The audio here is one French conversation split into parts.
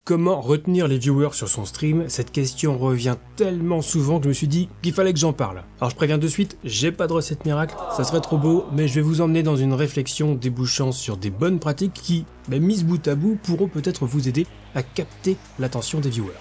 Comment retenir les viewers sur son stream? Cette question revient tellement souvent que je me suis dit qu'il fallait que j'en parle. Alors je préviens de suite, j'ai pas de recette miracle, ça serait trop beau, mais je vais vous emmener dans une réflexion débouchant sur des bonnes pratiques qui, mises bout à bout, pourront peut-être vous aider à capter l'attention des viewers.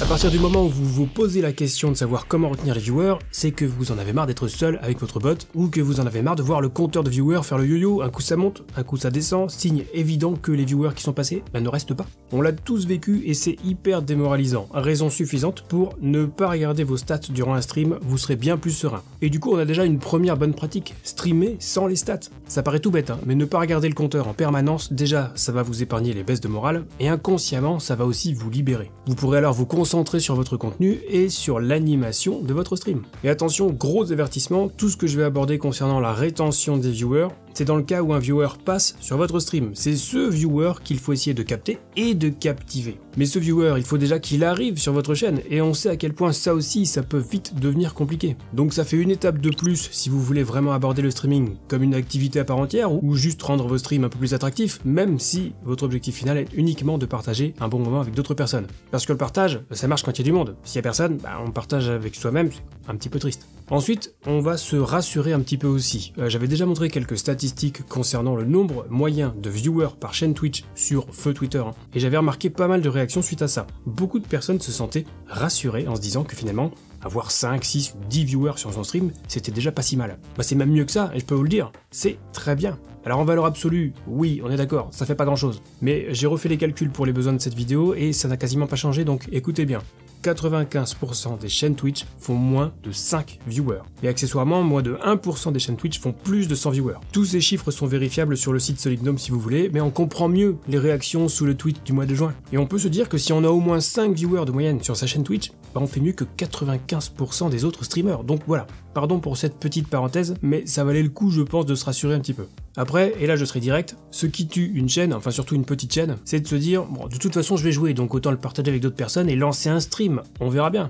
À partir du moment où vous vous posez la question de savoir comment retenir les viewers, c'est que vous en avez marre d'être seul avec votre bot, ou que vous en avez marre de voir le compteur de viewers faire le yo-yo, un coup ça monte, un coup ça descend, signe évident que les viewers qui sont passés ne restent pas. On l'a tous vécu et c'est hyper démoralisant, raison suffisante pour ne pas regarder vos stats durant un stream, vous serez bien plus serein. Et du coup on a déjà une première bonne pratique, streamer sans les stats. Ça paraît tout bête, mais ne pas regarder le compteur en permanence, déjà ça va vous épargner les baisses de morale, et inconsciemment ça va aussi vous libérer. Vous pourrez alors vous concentrer sur votre contenu et sur l'animation de votre stream. Et attention, gros avertissement, tout ce que je vais aborder concernant la rétention des viewers, c'est dans le cas où un viewer passe sur votre stream. C'est ce viewer qu'il faut essayer de capter et de captiver. Mais ce viewer, il faut déjà qu'il arrive sur votre chaîne, et on sait à quel point ça aussi, ça peut vite devenir compliqué. Donc ça fait une étape de plus si vous voulez vraiment aborder le streaming comme une activité à part entière, ou juste rendre vos streams un peu plus attractifs, même si votre objectif final est uniquement de partager un bon moment avec d'autres personnes. Parce que le partage, ça marche quand il y a du monde. S'il y a personne, on partage avec soi-même, c'est un petit peu triste. Ensuite, on va se rassurer un petit peu aussi. J'avais déjà montré quelques statistiques concernant le nombre moyen de viewers par chaîne Twitch sur feu Twitter, et j'avais remarqué pas mal de réactions suite à ça. Beaucoup de personnes se sentaient rassurées en se disant que finalement, avoir 5, 6 ou 10 viewers sur son stream, c'était déjà pas si mal. C'est même mieux que ça, et je peux vous le dire, c'est très bien. Alors en valeur absolue, oui, on est d'accord, ça fait pas grand chose. Mais j'ai refait les calculs pour les besoins de cette vidéo, et ça n'a quasiment pas changé, donc écoutez bien. 95% des chaînes Twitch font moins de 5 viewers. Et accessoirement, moins de 1% des chaînes Twitch font plus de 100 viewers. Tous ces chiffres sont vérifiables sur le site Solid Gnome si vous voulez, mais on comprend mieux les réactions sous le tweet du mois de juin. Et on peut se dire que si on a au moins 5 viewers de moyenne sur sa chaîne Twitch, on fait mieux que 95% des autres streamers. Donc voilà, pardon pour cette petite parenthèse, mais ça valait le coup je pense de se rassurer un petit peu. Après, et là je serai direct, ce qui tue une chaîne, enfin surtout une petite chaîne, c'est de se dire, bon de toute façon je vais jouer, donc autant le partager avec d'autres personnes et lancer un stream, on verra bien.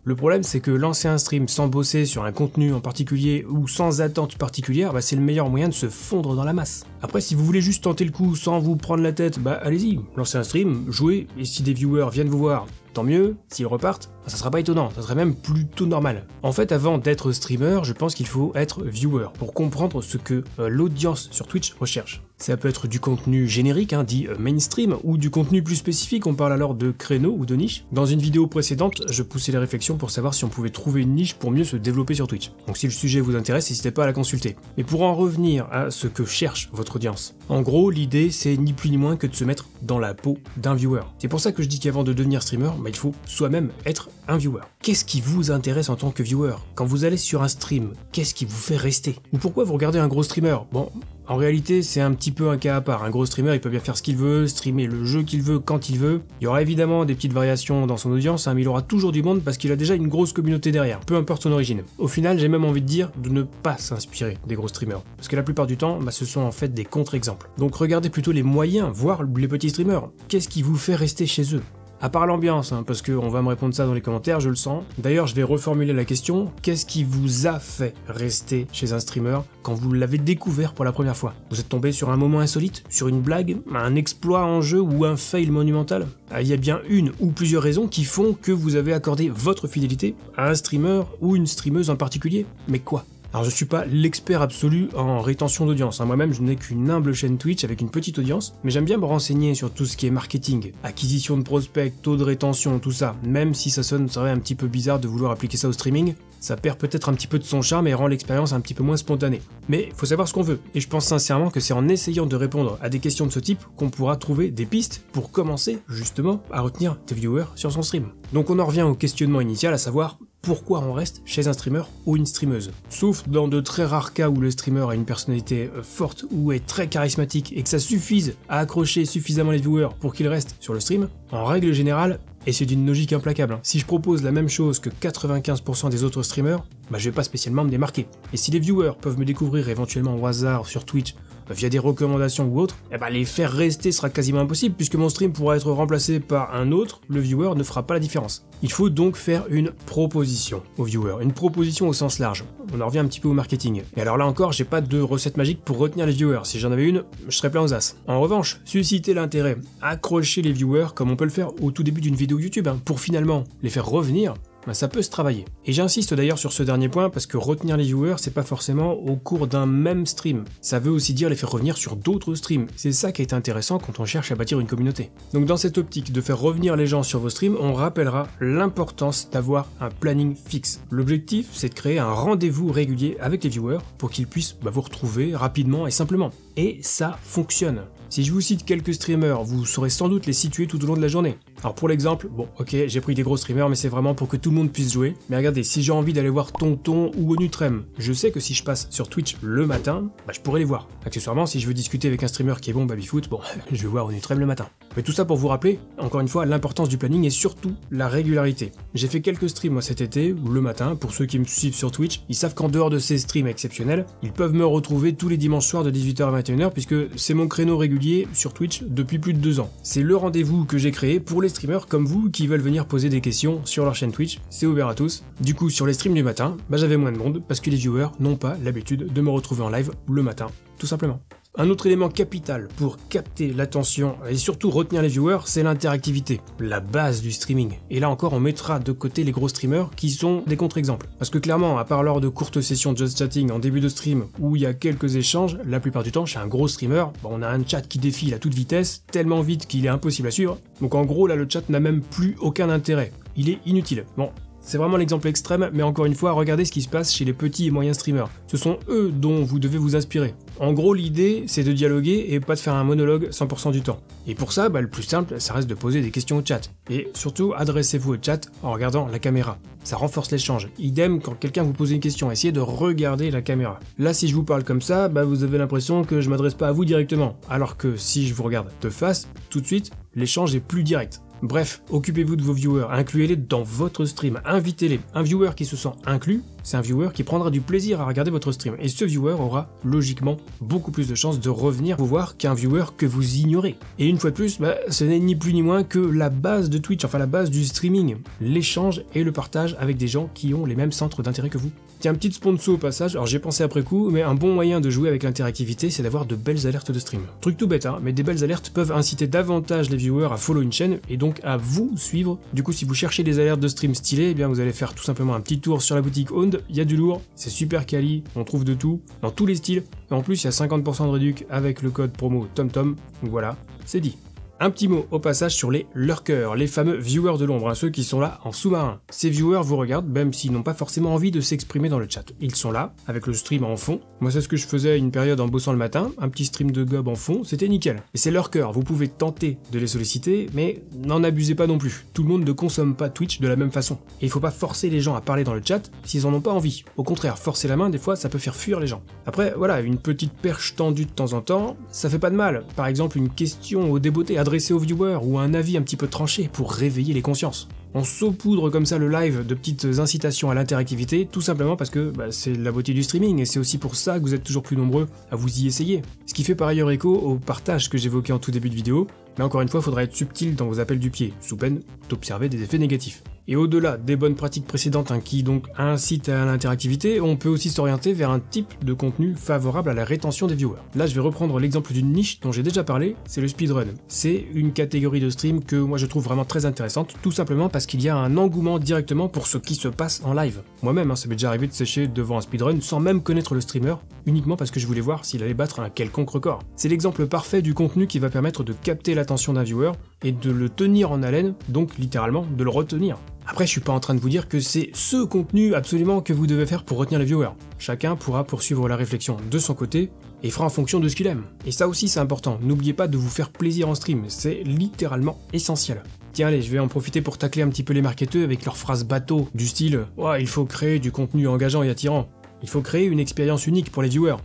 Le problème c'est que lancer un stream sans bosser sur un contenu en particulier ou sans attente particulière, c'est le meilleur moyen de se fondre dans la masse. Après si vous voulez juste tenter le coup sans vous prendre la tête, allez-y, lancez un stream, jouez, et si des viewers viennent vous voir, tant mieux, s'ils repartent, ça sera pas étonnant, ça serait même plutôt normal. En fait, avant d'être streamer, je pense qu'il faut être viewer pour comprendre ce que l'audience sur Twitch recherche. Ça peut être du contenu générique, dit mainstream, ou du contenu plus spécifique, on parle alors de créneau ou de niche. Dans une vidéo précédente, je poussais les réflexions pour savoir si on pouvait trouver une niche pour mieux se développer sur Twitch. Donc si le sujet vous intéresse, n'hésitez pas à la consulter. Mais pour en revenir à ce que cherche votre audience, en gros, l'idée c'est ni plus ni moins que de se mettre dans la peau d'un viewer. C'est pour ça que je dis qu'avant de devenir streamer, il faut soi-même être un viewer. Qu'est-ce qui vous intéresse en tant que viewer? Quand vous allez sur un stream, qu'est-ce qui vous fait rester? Ou pourquoi vous regardez un gros streamer? Bon, en réalité, c'est un petit peu un cas à part. Un gros streamer, il peut bien faire ce qu'il veut, streamer le jeu qu'il veut, quand il veut. Il y aura évidemment des petites variations dans son audience, mais il aura toujours du monde parce qu'il a déjà une grosse communauté derrière, peu importe son origine. Au final, j'ai même envie de dire de ne pas s'inspirer des gros streamers. Parce que la plupart du temps, ce sont en fait des contre-exemples. Donc regardez plutôt les moyens, voire les petits streamers. Qu'est-ce qui vous fait rester chez eux? À part l'ambiance, parce qu'on va me répondre ça dans les commentaires, je le sens. D'ailleurs, je vais reformuler la question. Qu'est-ce qui vous a fait rester chez un streamer quand vous l'avez découvert pour la première fois? Vous êtes tombé sur un moment insolite, sur une blague, un exploit en jeu ou un fail monumental? Il y a bien une ou plusieurs raisons qui font que vous avez accordé votre fidélité à un streamer ou une streameuse en particulier. Mais quoi? Alors je suis pas l'expert absolu en rétention d'audience, moi-même je n'ai qu'une humble chaîne Twitch avec une petite audience, mais j'aime bien me renseigner sur tout ce qui est marketing, acquisition de prospects, taux de rétention, tout ça, même si ça serait un petit peu bizarre de vouloir appliquer ça au streaming, ça perd peut-être un petit peu de son charme et rend l'expérience un petit peu moins spontanée. Mais faut savoir ce qu'on veut, et je pense sincèrement que c'est en essayant de répondre à des questions de ce type qu'on pourra trouver des pistes pour commencer justement à retenir des viewers sur son stream. Donc on en revient au questionnement initial, à savoir pourquoi on reste chez un streamer ou une streameuse. Sauf dans de très rares cas où le streamer a une personnalité forte ou est très charismatique et que ça suffise à accrocher suffisamment les viewers pour qu'ils restent sur le stream, en règle générale, et c'est d'une logique implacable, si je propose la même chose que 95% des autres streamers, je vais pas spécialement me démarquer. Et si les viewers peuvent me découvrir éventuellement au hasard sur Twitch via des recommandations ou autres, eh ben les faire rester sera quasiment impossible puisque mon stream pourra être remplacé par un autre, le viewer ne fera pas la différence. Il faut donc faire une proposition au viewer, une proposition au sens large. On en revient un petit peu au marketing. Et alors là encore, j'ai pas de recette magique pour retenir les viewers. Si j'en avais une, je serais plein aux as. En revanche, susciter l'intérêt, accrocher les viewers comme on peut le faire au tout début d'une vidéo YouTube, pour finalement les faire revenir, ça peut se travailler. Et j'insiste d'ailleurs sur ce dernier point parce que retenir les viewers, c'est pas forcément au cours d'un même stream. Ça veut aussi dire les faire revenir sur d'autres streams. C'est ça qui est intéressant quand on cherche à bâtir une communauté. Donc dans cette optique de faire revenir les gens sur vos streams, on rappellera l'importance d'avoir un planning fixe. L'objectif, c'est de créer un rendez-vous régulier avec les viewers pour qu'ils puissent vous retrouver rapidement et simplement. Et ça fonctionne. Si je vous cite quelques streamers, vous saurez sans doute les situer tout au long de la journée. Alors pour l'exemple, bon ok, j'ai pris des gros streamers mais c'est vraiment pour que tout le monde puisse jouer. Mais regardez, si j'ai envie d'aller voir Tonton ou Onutrem, je sais que si je passe sur Twitch le matin, je pourrais les voir. Accessoirement, si je veux discuter avec un streamer qui est bon babyfoot, bon, je vais voir Onutrem le matin. Mais tout ça pour vous rappeler, encore une fois, l'importance du planning et surtout la régularité. J'ai fait quelques streams moi cet été, ou le matin, pour ceux qui me suivent sur Twitch, ils savent qu'en dehors de ces streams exceptionnels, ils peuvent me retrouver tous les dimanches soirs de 18h à 21h puisque c'est mon créneau régulier sur Twitch depuis plus de 2 ans. C'est le rendez-vous que j'ai créé pour les streamers comme vous qui veulent venir poser des questions sur leur chaîne Twitch, c'est ouvert à tous. Du coup, sur les streams du matin, j'avais moins de monde parce que les viewers n'ont pas l'habitude de me retrouver en live le matin, tout simplement. Un autre élément capital pour capter l'attention et surtout retenir les viewers, c'est l'interactivité, la base du streaming. Et là encore, on mettra de côté les gros streamers qui sont des contre-exemples. Parce que clairement, à part lors de courtes sessions de just chatting en début de stream où il y a quelques échanges, la plupart du temps, chez un gros streamer, on a un chat qui défile à toute vitesse, tellement vite qu'il est impossible à suivre. Donc en gros, là, le chat n'a même plus aucun intérêt. Il est inutile. Bon. C'est vraiment l'exemple extrême, mais encore une fois, regardez ce qui se passe chez les petits et moyens streamers. Ce sont eux dont vous devez vous inspirer. En gros, l'idée, c'est de dialoguer et pas de faire un monologue 100% du temps. Et pour ça, le plus simple, ça reste de poser des questions au chat. Et surtout, adressez-vous au chat en regardant la caméra. Ça renforce l'échange. Idem, quand quelqu'un vous pose une question, essayez de regarder la caméra. Là, si je vous parle comme ça, vous avez l'impression que je m'adresse pas à vous directement. Alors que si je vous regarde de face, tout de suite, l'échange est plus direct. Bref, occupez-vous de vos viewers, incluez-les dans votre stream, invitez-les. Un viewer qui se sent inclus, c'est un viewer qui prendra du plaisir à regarder votre stream. Et ce viewer aura logiquement beaucoup plus de chances de revenir vous voir qu'un viewer que vous ignorez. Et une fois de plus, ce n'est ni plus ni moins que la base de Twitch, enfin la base du streaming, l'échange et le partage avec des gens qui ont les mêmes centres d'intérêt que vous. Tiens, petite sponsor au passage, alors j'ai pensé après coup, mais un bon moyen de jouer avec l'interactivité, c'est d'avoir de belles alertes de stream. Truc tout bête, mais des belles alertes peuvent inciter davantage les viewers à follow une chaîne et donc à vous suivre. Du coup, si vous cherchez des alertes de stream stylées, vous allez faire tout simplement un petit tour sur la boutique Owned, il y a du lourd, c'est super quali, on trouve de tout, dans tous les styles, et en plus il y a 50% de réduc avec le code promo TomTom, donc voilà, c'est dit. Un petit mot au passage sur les lurkers, les fameux viewers de l'ombre, ceux qui sont là en sous-marin. Ces viewers vous regardent même s'ils n'ont pas forcément envie de s'exprimer dans le chat. Ils sont là, avec le stream en fond. Moi c'est ce que je faisais une période en bossant le matin, un petit stream de gob en fond, c'était nickel. Et ces lurkers, vous pouvez tenter de les solliciter, mais n'en abusez pas non plus. Tout le monde ne consomme pas Twitch de la même façon. Et il faut pas forcer les gens à parler dans le chat s'ils en ont pas envie. Au contraire, forcer la main, des fois ça peut faire fuir les gens. Après, voilà, une petite perche tendue de temps en temps, ça fait pas de mal. Par exemple, une question au débeauté adressée au viewer ou un avis un petit peu tranché pour réveiller les consciences. On saupoudre comme ça le live de petites incitations à l'interactivité, tout simplement parce que c'est la beauté du streaming et c'est aussi pour ça que vous êtes toujours plus nombreux à vous y essayer. Ce qui fait par ailleurs écho au partage que j'évoquais en tout début de vidéo, mais encore une fois, il faudra être subtil dans vos appels du pied, sous peine d'observer des effets négatifs. Et au-delà des bonnes pratiques précédentes qui donc incitent à l'interactivité, on peut aussi s'orienter vers un type de contenu favorable à la rétention des viewers. Là, je vais reprendre l'exemple d'une niche dont j'ai déjà parlé, c'est le speedrun. C'est une catégorie de stream que moi je trouve vraiment très intéressante, tout simplement parce qu'il y a un engouement directement pour ce qui se passe en live. Moi-même, ça m'est déjà arrivé de sécher devant un speedrun sans même connaître le streamer, uniquement parce que je voulais voir s'il allait battre un quelconque record. C'est l'exemple parfait du contenu qui va permettre de capter l'attention d'un viewer et de le tenir en haleine, donc littéralement de le retenir. Après, je suis pas en train de vous dire que c'est ce contenu absolument que vous devez faire pour retenir les viewers. Chacun pourra poursuivre la réflexion de son côté et fera en fonction de ce qu'il aime. Et ça aussi c'est important, n'oubliez pas de vous faire plaisir en stream, c'est littéralement essentiel. Tiens allez, je vais en profiter pour tacler un petit peu les marketeurs avec leurs phrases bateau, du style « Ouais, il faut créer du contenu engageant et attirant. Il faut créer une expérience unique pour les viewers. »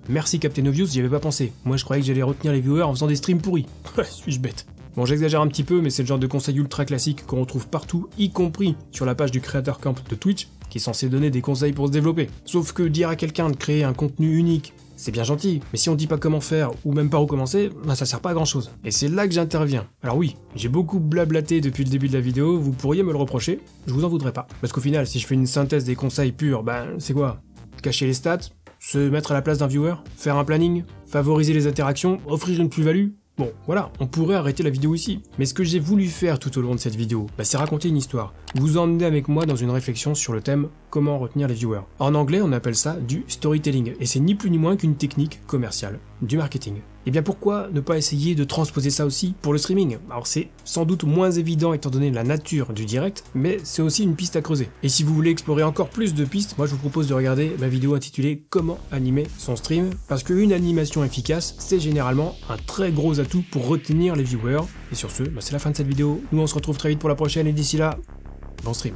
Merci Captain Obvious, j'y avais pas pensé. Moi je croyais que j'allais retenir les viewers en faisant des streams pourris. Suis-je bête? Bon, j'exagère un petit peu, mais c'est le genre de conseil ultra classique qu'on retrouve partout, y compris sur la page du Creator Camp de Twitch, qui est censé donner des conseils pour se développer. Sauf que dire à quelqu'un de créer un contenu unique c'est bien gentil, mais si on dit pas comment faire ou même par où commencer, bah ça sert pas à grand chose. Et c'est là que j'interviens. Alors oui, j'ai beaucoup blablaté depuis le début de la vidéo, vous pourriez me le reprocher, je vous en voudrais pas. Parce qu'au final, si je fais une synthèse des conseils purs, ben c'est quoi? Cacher les stats, se mettre à la place d'un viewer, faire un planning, favoriser les interactions, offrir une plus-value. Bon, voilà, on pourrait arrêter la vidéo ici. Mais ce que j'ai voulu faire tout au long de cette vidéo, bah, c'est raconter une histoire. Vous emmener avec moi dans une réflexion sur le thème « Comment retenir les viewers ». En anglais, on appelle ça du storytelling, et c'est ni plus ni moins qu'une technique commerciale, du marketing. Et bien pourquoi ne pas essayer de transposer ça aussi pour le streaming? Alors c'est sans doute moins évident étant donné la nature du direct, mais c'est aussi une piste à creuser. Et si vous voulez explorer encore plus de pistes, moi je vous propose de regarder ma vidéo intitulée « Comment animer son stream », parce qu'une animation efficace, c'est généralement un très gros atout pour retenir les viewers. Et sur ce, bah, c'est la fin de cette vidéo. Nous on se retrouve très vite pour la prochaine, et d'ici là, bon stream.